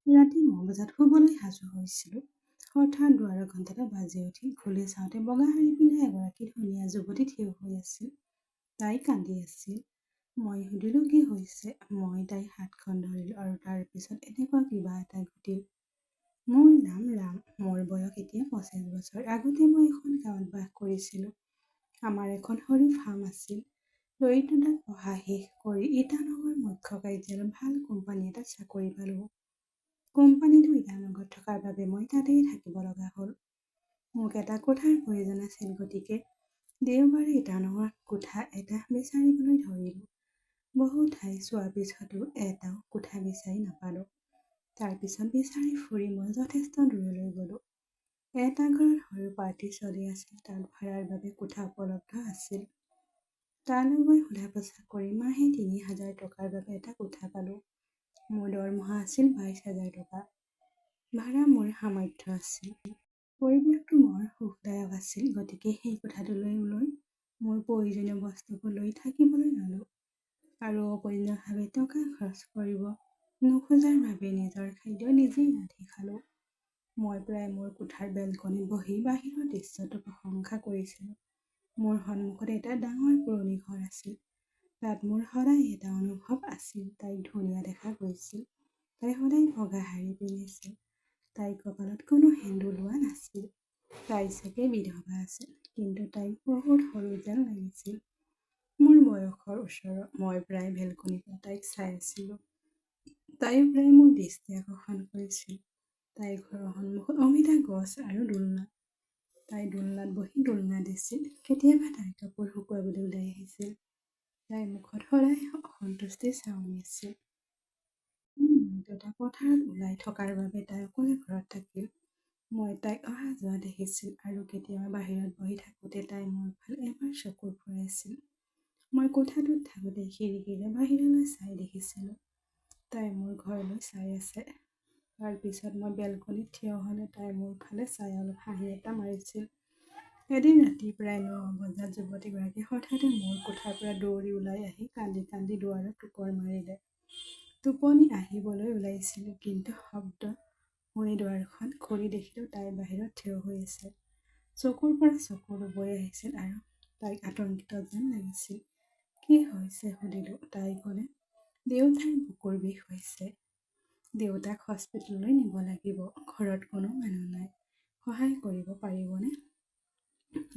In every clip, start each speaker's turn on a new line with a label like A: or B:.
A: ৰাতি ৯ বজাত শুবলৈ সাজু হৈছিলোঁ। হঠাৎ দুৱাৰৰ ঘণ্টাটা বাজি উঠিল। খুলি চাওঁতে বগা শাৰী পিন্ধা এগৰাকী ধুনীয়া যুৱতী থিয় হৈ আছিল। তাই কান্দি আছিল। মই সুধিলোঁ, কি হৈছে? মই তাইৰ হাতখন ধৰিলোঁ আৰু তাৰ পিছত এনেকুৱা কিবা এটা ঘটিল। মোৰ নাম ৰাম। মোৰ বয়স এতিয়া ২৫ বছৰ। আগতে মই এখন গাঁৱত বাস কৰিছিলোঁ। আমাৰ এখন সৰু ফাৰ্ম আছিল। দৰিদ্ৰতাত পঢ়া শেষ কৰি ইটানগৰ মুখ্য কাৰ্যালয়ত ভাল কোম্পানী এটাত চাকৰি পালোঁ। কোম্পানীটো ইটানগৰত থকাৰ বাবে মই তাতেই থাকিব লগা হ'ল। মোক এটা কোঠাৰ প্ৰয়োজন আছিল, গতিকে দেওবাৰে ইটানগৰত কোঠা এটা বিচাৰিবলৈ ধৰিলোঁ। বহু ঠাই চোৱাৰ পিছতো এটাও কোঠা বিচাৰি নাপালোঁ। তাৰ পিছত বিচাৰি ফুৰি মই যথেষ্ট দূৰলৈ গ'লোঁ। এটা ঘৰত সৰু পাৰ্টি চলি আছিল। তাত ভাড়াৰ বাবে কোঠা উপলব্ধ আছিল। তালৈ গৈ সোধা-পোছা কৰি মাহে ৩,০০০ টকাৰ বাবে এটা কোঠা পালোঁ। মোৰ দৰমহা আছিল ২২,০০০ টকা। ভাড়া মোৰ সামৰ্থ্য আছিল। পৰিৱেশটো বৰ সুখদায়ক আছিল। গতিকে সেই কোঠাটোলৈ মোৰ প্ৰয়োজনীয় বস্তুবোৰ লৈ থাকিবলৈ ল'লোঁ আৰু অপ্ৰয়োজনীয়ভাৱে টকা খৰচ কৰিব নোখোজাৰ বাবে নিজৰ খাদ্য নিজেই ৰান্ধি খালোঁ। মই প্ৰায় মোৰ কোঠাৰ বেলকনিত বহি বাহিৰৰ দৃশ্যটো প্ৰশংসা কৰিছিলোঁ। মোৰ সন্মুখত এটা ডাঙৰ পুৰণি ঘৰ আছিল। তাত মোৰ সদায় এটা অনুভৱ আছিল। তাইক ধুনীয়া দেখা গৈছিল। তাই সদায় বগা শাৰী পিন্ধিছিল। তাইৰ কপালত কোনো সেন্দুৰ লোৱা নাছিল। তাই চাগে বিধৱা আছিল, কিন্তু তাই বহুত সৰু যেন লাগিছিল। মোৰ বয়সৰ ওচৰৰ। মই প্ৰায় বেলকনিৰ পৰা তাইক চাই আছিলোঁ। তাইও প্ৰায় মোৰ দৃষ্টি আকৰ্ষণ কৰিছিল। তাইৰ ঘৰৰ সন্মুখত অমিতা গছ আৰু দোলনা। তাই দোলনাত বহি দোলনা দিছিল। কেতিয়াবা তাইৰ কাপোৰ শুকুৱাবলৈ ওলাই আহিছিল। তাইৰ মুখত সদায় অসন্তুষ্টিৰ ছাউনি আছিল। দেউতা পথাৰত ওলাই থকাৰ বাবে তাই অকলে ঘৰত থাকিল। মই তাইক অহা-যোৱা দেখিছিল আৰু কেতিয়াবা বাহিৰত বহি থাকোঁতে তাই মোৰ ফালে এবাৰ চকু ফুৰাইছিল। মই কোঠাটোত থাকোঁতে খিৰিকীৰে বাহিৰলৈ চাই দেখিছিলোঁ। তাই মোৰ ঘৰলৈ চাই আছে। তাৰ পিছত মই বেলকনিত থিয় হ'লে তাই মোৰ ফালে চাই অলপ হাঁহি এটা মাৰিছিল। এদিন ৰাতি প্ৰায় ৯ বজাত যুৱতীগৰাকী হঠাতে মোৰ কোঠাৰ পৰা দৌৰি ওলাই আহি কান্দি কান্দি দুৱাৰত টোকৰ মাৰিলে। টোপনি আহিবলৈ ওলাইছিলোঁ, কিন্তু শব্দ শুনি দুৱাৰখন খুলি দেখিলোঁ তাই বাহিৰত থিয় হৈ আছে। চকুৰ পৰা চকুলো বৈ আহিছিল আৰু তাইক আতংকিত যেন লাগিছিল। কি হৈছে সুধিলোঁ। তাই ক'লে, দেউতাৰ বুকুৰ বিষ হৈছে। দেউতাক হস্পিটেললৈ নিব লাগিব। ঘৰত কোনো মানুহ নাই। সহায় কৰিব পাৰিবনে?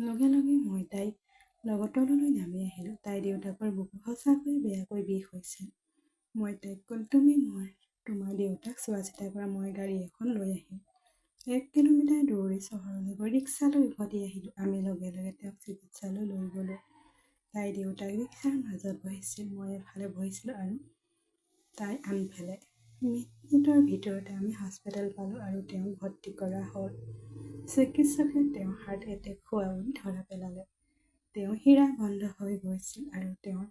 A: লগে লগে মই তাইক লগত তললৈ নামি আহিলোঁ। তাইৰ দেউতাকৰ বুকু সঁচাকৈয়ে বেয়াকৈ বিষ হৈছে। মই তাইক ক'লো, তুমি তোমাৰ দেউতাক চোৱা-চিতা কৰা, মই গাড়ী এখন লৈ আহিম। ১ কিলোমিটাৰ দৌৰি চহৰলৈ গৈ ৰিক্সালৈ উভতি আহিলোঁ। আমি লগে লগে তেওঁক চিকিৎসালয়লৈ লৈ গ'লোঁ। তাইৰ দেউতাক ৰিক্সাৰ মাজত বহিছিল। মই এফালে বহিছিলোঁ আৰু তাই আনফালে। মিনিটৰ ভিতৰতে আমি হস্পিটেল পালোঁ আৰু তেওঁক ভৰ্তি কৰা হ'ল। চিকিৎসকে তেওঁৰ হাৰ্ট এটেক হোৱা বুলি ধৰা পেলালে। তেওঁৰ হীৰা বন্ধ হৈ গৈছিল আৰু তেওঁৰ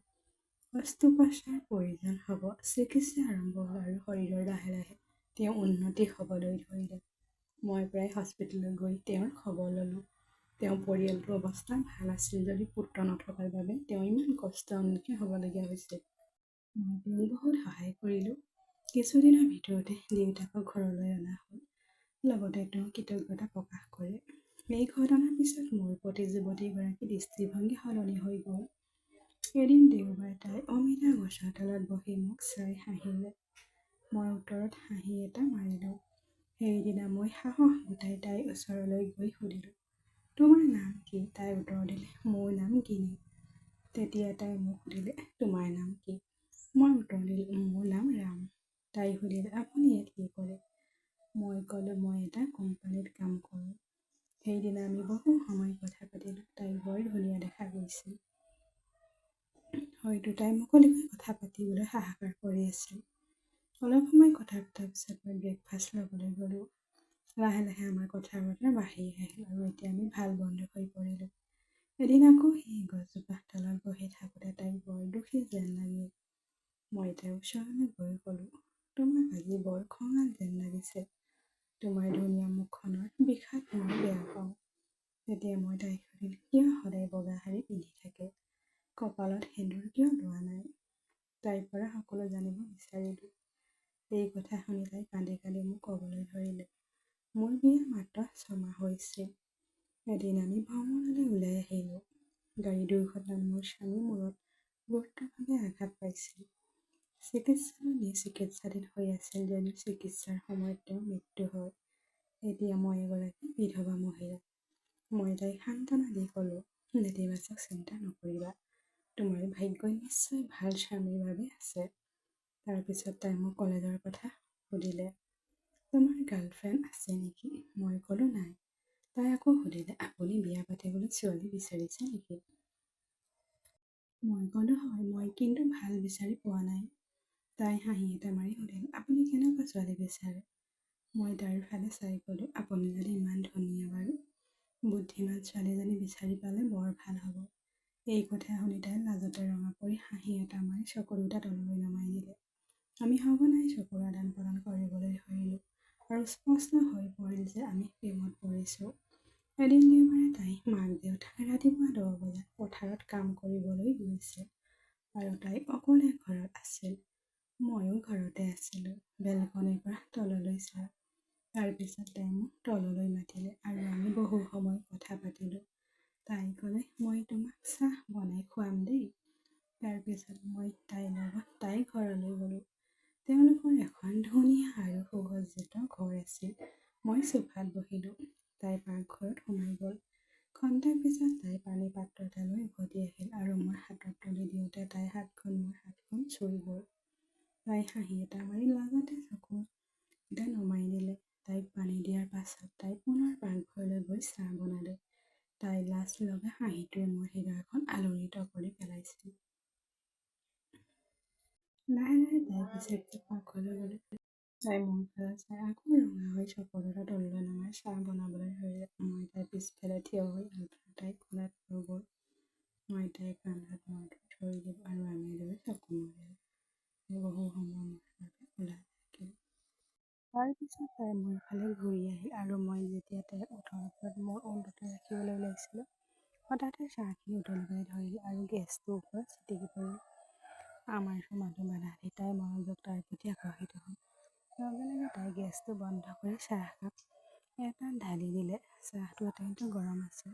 A: অস্ত্ৰোপচাৰৰ প্ৰয়োজন হ'ব। চিকিৎসা আৰম্ভ হ'ল আৰু শৰীৰৰ লাহে লাহে তেওঁ উন্নতি হ'বলৈ ধৰিলে। মই প্ৰায় হস্পিটেললৈ গৈ তেওঁৰ খবৰ ল'লোঁ। তেওঁৰ পৰিয়ালটোৰ অৱস্থা ভাল আছিল যদিও পুত্ৰ নথকাৰ বাবে তেওঁ ইমান কষ্টৰ সন্মুখীন হ'বলগীয়া হৈছিল। মই তেওঁক বহুত সহায় কৰিলোঁ। কিছুদিনৰ ভিতৰতে দেউতাকক ঘৰলৈ অনা হ'ল। লগতে তেওঁ কৃতজ্ঞতা প্ৰকাশ কৰে। এই ঘটনাৰ পিছত মোৰ প্ৰতি যুৱতীগৰাকীৰ দৃষ্টিভংগী সলনি হৈ গ'ল। এদিন দেওবাৰে তাই অমিতা গছৰ তলত বহি মোক চাই হাঁহিলে। মই উত্তৰত হাঁহি এটা মাৰিলোঁ। সেইদিনা মই সাহস গোটাই তাইৰ ওচৰলৈ গৈ সুধিলোঁ, তোমাৰ নাম কি? তাই উত্তৰ দিলে, মোৰ নাম গিনি। তেতিয়া তাই মোক সুধিলে, তোমাৰ নাম কি? মই উত্তৰ দিলোঁ, মোৰ নাম ৰাম। তাই সুধিলে, আপুনি ইয়াত কি কৰে? মই ক'লোঁ, মই এটা কোম্পানীত কাম কৰোঁ। সেইদিনা আমি বহু সময় কথা পাতিলোঁ। তাই বৰ ধুনীয়া দেখা গৈছিল। হয়তো তাই মুকলিকৈ কথা পাতিবলৈ হাহাকাৰ কৰি আছিল। অলপ সময় কথা পতাৰ পিছত মই ব্ৰেকফাষ্ট ল'বলৈ গ'লোঁ। লাহে লাহে আমাৰ কথা-বতৰা বাঢ়ি আহিল আৰু এতিয়া আমি ভাল বন্ধু হৈ পৰিলোঁ। এদিন আকৌ সেই গছজোপাৰ তলত বহি থাকোঁতে তাইক বৰ দুখী যেন লাগিল। মই তাইৰ ওচৰলৈ গৈ ক'লোঁ, তোমাক আজি বৰ খঙাল যেন লাগিছে। তোমাৰ ধুনীয়া মুখখনৰ বিষাদ মই বেয়া পাওঁ। তেতিয়া মই তাইক সুধিলোঁ, কিয় সদায় বগা শাৰী পিন্ধি থাকে? কপালত সেন্দুৰ কিয় লোৱা নাই? তাইৰ পৰা সকলো জানিব বিচাৰিলোঁ। এই কথা শুনি তাই কান্দি কান্দি মোক ক'বলৈ ধৰিলে, মোৰ বিয়া মাত্ৰ 6 মাহ হৈছিল। এদিন আমি ভ্ৰমণলৈ ওলাই আহিলোঁ। গাড়ী দুৰ্ঘটনাত মোৰ স্বামীৰ মূৰত গুৰুতৰভাৱে আঘাত পাইছিল। চিকিৎসালয়ত চিকিৎসাধীন হৈ আছিল যদিও চিকিৎসাৰ সময়ত তেওঁৰ মৃত্যু হয়। এতিয়া মই এগৰাকী বিধৱা মহিলা। মই তাইক সান্তনা দি ক'লোঁ, নেতিবাচক চিন্তা নকৰিবা। তোমাৰ ভাগ্য নিশ্চয় ভাল স্বামীৰ বাবে আছে। তাৰপিছত তাই মোক কলেজৰ কথা সুধিলে, তোমাৰ গাৰ্লফ্ৰেণ্ড আছে নেকি? মই ক'লোঁ নাই। তাই আকৌ সুধিলে, আপুনি বিয়া পাতিবলৈ ছোৱালী বিচাৰিছে নেকি? মই ক'লোঁ হয়, মই কিন্তু ভাল বিচাৰি পোৱা নাই। তাই হাঁহি এটা মাৰি সুধিলে, আপুনি কেনেকুৱা ছোৱালী বিচাৰে? মই তাইৰ ফালে চাই ক'লোঁ, আপুনি যদি ইমান ধুনীয়া বাৰু বুদ্ধিমান ছোৱালীজনী বিচাৰি পালে বৰ ভাল হ'ব। এই কথা শুনি তাই লাজতে ৰঙা পৰি হাঁহি এটা মাৰি চকু দুটা তললৈ নমাই দিলে। আমি সঘনাই চকুৰ আদান প্ৰদান কৰিবলৈ ধৰিলোঁ আৰু স্পষ্ট হৈ পৰিল যে আমি প্ৰেমত পৰিছোঁ। এদিন দেওবাৰে তাই মাক দেউতাকে ৰাতিপুৱা 10 বজাত পথাৰত কাম কৰিবলৈ গৈছে আৰু তাই অকলে ঘৰত আছিল। ময়ো ঘৰতে আছিলোঁ। বেলকনিৰ পৰা তললৈ চাই। তাৰপিছত তাই মোক তললৈ মাতিলে আৰু আমি বহু সময় কথা পাতিলোঁ। তাই ক'লে, মই তোমাক চাহ বনাই খুৱাম দেই। তাৰপিছত মই তাইৰ লগত তাইৰ ঘৰলৈ গ'লোঁ। তেওঁলোকৰ এখন ধুনীয়া আৰু সুসজ্জিত ঘৰ আছিল। মই চোফাত বহিলোঁ। তাই পাকঘৰত সোমাই গ'ল। ঘণ্টাৰ পিছত তাই পানী পাত্ৰ এটা লৈ উভতি আহিল আৰু মোৰ হাতত তুলি দিওঁতে তাইৰ হাতখন মোৰ হাতখন চুই গ'ল। তাই হাঁহি এটা মাৰি লাজতে চকু দুটা নমাই দিলে। তাইক পানী দিয়াৰ পাছত তাই পুনৰ পাকঘৰলৈ গৈ চাহ বনালে। তাইৰ লাজ লগা হাঁহিটোৱে মোৰ হৃদয়খন আলোড়িত কৰি পেলাইছিল। লাহে লাহে তাই পিছে পাকঘৰলৈ গ'লে। তাই মোৰ ফালে চাই আকৌ ৰঙা হৈ চকু দুটা তললৈ নমাই চাহ বনাবলৈ ধৰিলে। মই তাইৰ পিছফালে থিয় হৈ আলফাই তাইক কোলাত লৈ গ'ল। মই তাইৰ কান্ধত মূৰটো থৈ দিলোঁ আৰু আমি দুয়ো চকু মাৰিলোঁ। তাই বহু সময় মোৰ বাবে কোলাত থাকিল। তাৰপিছত তাই মোৰ ফালে ঘূৰি আহিল আৰু মই যেতিয়া তাইৰ ওঠৰ ওপৰত মোৰ ওঠটো ৰাখিবলৈ ওলাইছিলোঁ, হঠাতে চাহখিনি উতলিবলৈ ধৰিল আৰু গেছটোৰ ওপৰত ছিটিকি পৰিল। আমাৰ সমাধি বাধা দি তাইৰ মনোযোগ তাৰ প্ৰতি আকৰ্ষিত হ'ল। লগে লগে তাই গেছটো বন্ধ কৰি চাহকাপ এটাত ঢালি দিলে। চাহটো অত্যন্ত গৰম আছিল।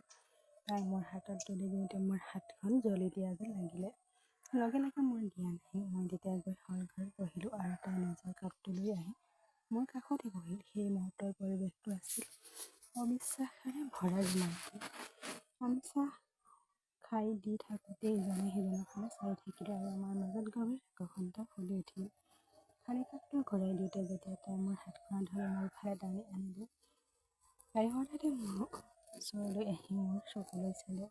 A: তাই মোৰ হাতত তুলি দিওঁতে মোৰ হাতখন জ্বলি দিয়া যেন লাগিলে। লগে লগে মোৰ জ্ঞান আহিল। মই তেতিয়া গৈ হলঘৰত বহিলোঁ আৰু তাই নিজৰ কাপটো লৈ আহি মোৰ কাষতে বহিল। সেই মুহূৰ্তৰ পৰিৱেশটো আছিল অবিশ্বাসেৰে ভৰা ৰোমাঞ্চিক। আমি চাহ খাই দি থাকোঁতে ইজনে সিজনৰ ফালে চাই থাকিলোঁ আৰু আমাৰ মাজত গভীৰ আকৰ্ষণতা ফুলি উঠিল। খালী কাপটো ঘূৰাই দিওঁতে যেতিয়া তাই মোৰ হাতখনত ধৰি মোৰ ফালে টানি আনিলে, তাই হঠাতে মোৰ ওচৰলৈ আহি মোৰ চকুলৈ চালে।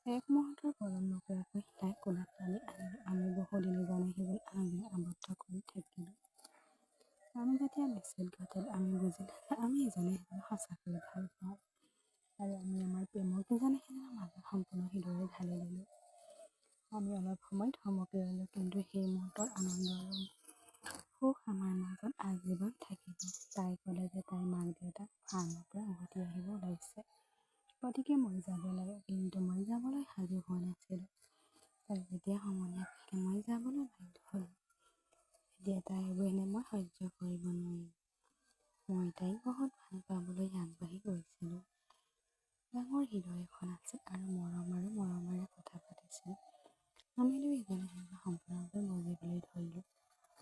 A: এক মুহূৰ্তৰ পলম নকৰাকৈ তাইক কোলাত টানি আনিলোঁ। আমি বহুদিন ইজনে সিজনক আলিঙ্গনত আবদ্ধ কৰি থাকিলোঁ। আমি যেতিয়া নিশ্চিত ঘটিল, আমি বুজিলোঁ যে আমি ইজনে সিজনক সঁচাকৈয়ে ভাল পাওঁ আৰু আমি আমাৰ প্ৰেমক ইজনে সিজনৰ মাজত সম্পূৰ্ণ হৃদয়েৰে ঢালি দিলোঁ। আমি অলপ সময় থমকি ৰ'লোঁ, কিন্তু সেই মুহূৰ্তৰ আনন্দ আৰু সুখ আমাৰ মাজত আজীৱন থাকিব। তাই ক'লে যে তাইৰ মাক দেউতাক ফাৰ্মৰ পৰা উভতি আহিব ওলাইছে, গতিকে মই যাব লাগে। কিন্তু মই যাবলৈ সাজু হোৱা নাছিলোঁ। তাই যেতিয়া সমনীয়া কৰিলে, মই যাবলৈ বাধ্য হ'লোঁ। এতিয়া তাই অবিহনে মই সহ্য কৰিব নোৱাৰিম। মই তাইক বহুত ভাল পাবলৈ আগবাঢ়ি গৈছিলোঁ। ডাঙৰ হৃদয় এখন আছিল আৰু মৰমেৰে কথা পাতিছিল। আমি দুয়ো ইজনে সিজনক সম্পূৰ্ণৰূপে বুজিবলৈ ধৰিলোঁ।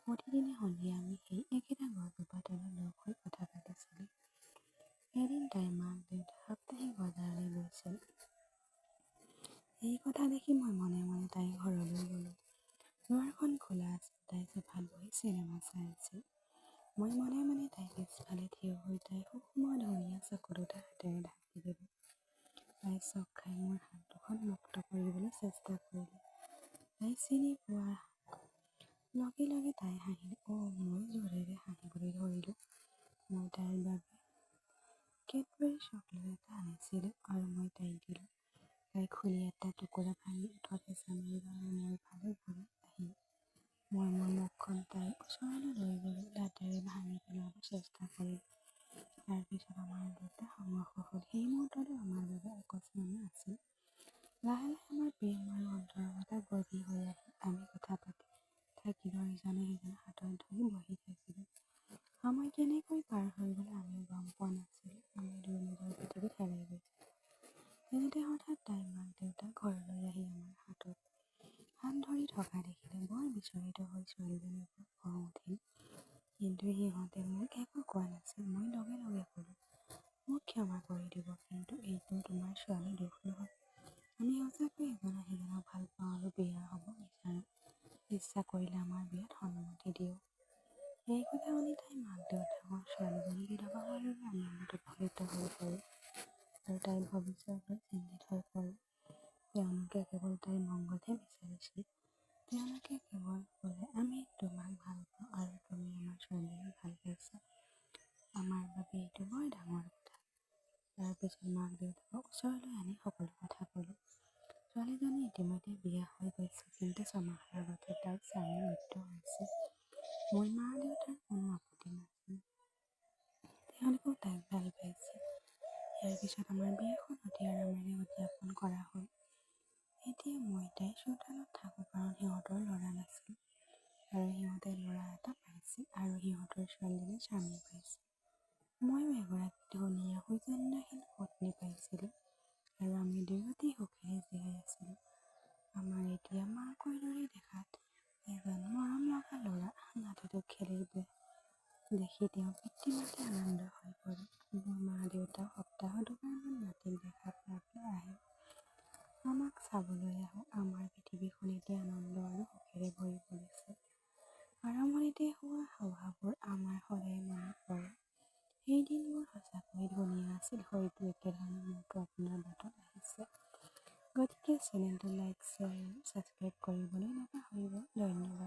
A: প্ৰতিদিনে সন্ধিয়া আমি সেই একেটা গছজোপাৰ তলত লগ হৈ কথা পাতিছিলোঁ। এদিন তাইৰ মাক দেউতাক সাপ্তাহিক বজাৰলৈ গৈছিল। এই কথা দেখি মই মনে মনে তাইৰ ঘৰলৈ গ'লোঁ। দুৱাৰখন খোলা আছিল। তাই চোফাত বহি চিনেমা চাই আছিল। মই মনে মনে তাইৰ পিছফালে থিয় হৈ তাইৰ সূক্ষ্ম ধুনীয়া চকু দুটা হাতেৰে ঢাকি দিলোঁ। তাই চক খাই মোৰ হাত দুখন মুক্ত কৰিবলৈ চেষ্টা কৰিলে। তাই চিনি পোৱাৰ লগে লগে তাই হাঁহিলে। মই জোৰেৰে হাঁহিবলৈ ধৰিলোঁ। মই তাইৰ বাবে কেডবেৰী চকলেট এটা আনিছিলোঁ আৰু মই তাইক দিলোঁ। তাই খুলি এটা টুকুৰা ভাঙি ওঠত হেঁচা মাৰিলে আৰু মোৰ ফালে ঘূৰি আহিল। মই মোৰ মুখখন তাইৰ ওচৰলৈ লৈ গৈ দাঁতেৰে ভাঙি পেলাবলৈ চেষ্টা কৰিলোঁ। তাৰপিছত আমাৰ দুটা সংঘৰ্ষ হ'ল। সেই মুহূৰ্তটো আমাৰ বাবে অকল্পনীয় আছিল। লাহে লাহে আমাৰ প্ৰেম আৰু অন্তৰঙ্গতা গভীৰ হৈ আহিল। আমি কথা পাতি থাকিলোঁ আৰু ইজনে সিজনৰ হাতত ধৰি বহি থাকিলোঁ। সময় কেনেকৈ পাৰ হৈ গ'ল আমিও গম পোৱা নাছিলোঁ। আমি দুয়ো নিজৰ পৃথিৱীত হেৰাই গৈছিলোঁ। তেনেতে হঠাৎ তাইৰ মাক দেউতাক ঘৰলৈ আহি আমাৰ হাত ধৰি থকা দেখিলে বৰ বিচলিত হৈ ছোৱালীজনীৰ ওপৰত খং উঠিল। কিন্তু সিহঁতে মোক একো কোৱা নাছিল। মই লগে লগে ক'লোঁ, মোক ক্ষমা কৰি দিব, কিন্তু এইটো তোমাৰ ছোৱালীৰ দুখ নহয়। আমি সঁচাকৈয়ে ইজনে সিজনক ভাল পাওঁ আৰু বিয়া হ'ব বিচাৰোঁ। ইচ্ছা কৰিলে আমাৰ বিয়াত সন্মতি দিয়ক। এই কথা শুনি তাইৰ মাক দেউতাকৰ ছোৱালীজনী বিধৱা হোৱাৰ বাবে আনন্দত উৎফুল্লিত হৈ পৰে আৰু তাইৰ ভৱিষ্যতলৈ চিন্তিত হৈ পৰে। তেওঁলোকে কেৱল তাইৰ মংগলহে বিচাৰিছিল। তেওঁলোকে কেৱল ক'লে, আমি তোমাক ভাল পাওঁ আৰু তুমি আমাৰ ছোৱালীজনীক ভাল পাইছা। আমাৰ বাবে এইটো বৰ ডাঙৰ কথা। তাৰ পিছত মাক দেউতাকক ওচৰলৈ আনি সকলো কথা ক'লোঁ। ছোৱালীজনী ইতিমধ্যে বিয়া হৈ গৈছে, কিন্তু ছমাহৰ আগতে তাইৰ স্বামীৰ মৃত্যু হৈছে। মোৰ মা দেউতাৰ কোনো আপত্তি নাছিল। তেওঁলোকেও তাইক ভাল পাইছিল। ইয়াৰ পিছত আমাৰ বিয়াখন অতি আৰামেৰে উদযাপন কৰা হ'ল। এতিয়া মই তাইৰ চোতালত থাকোঁ কাৰণ সিহঁতৰ ল'ৰা নাছিল আৰু সিহঁতে ল'ৰা এটা পাইছিল আৰু সিহঁতৰ ছোৱালীজনী স্বামী পাইছিল। ময়ো এগৰাকী ধুনীয়া সৌজন্যশীল পত্নী পাইছিলোঁ আৰু আমি দুয়োটি সুখেৰে জীয়াই আছিলোঁ। আমাৰ এতিয়া মাকৰ দৰে দেখাত এজন মৰম লগা ল'ৰা নাতিটোক খেলিবলৈ দেখি তেওঁ পিতৃমাতৃ আনন্দ হৈ পৰে। মোৰ মা দেউতাও সপ্তাহত দুবাৰমান নাতিক দেখা পোৱাকৈ আহে। আমাক চাবলৈ আহোঁ। আমাৰ পৃথিৱীখন এতিয়া আনন্দ আৰু সুখেৰে ভৰি পৰিছে। আৰম্ভণিতে হোৱা সভাবোৰ আমাৰ সদায় মনত পৰে। সেই দিনবোৰ সঁচাকৈয়ে ধুনীয়া আছিল। হয়তো একেধৰণৰ মুহূৰ্ত আপোনাৰ বাটত আহিছে। গতিকে চেনেলটো লাইক, শ্বেয়াৰ আৰু ছাবস্ক্ৰাইব কৰিবলৈ নাপাহৰিব। ধন্যবাদ।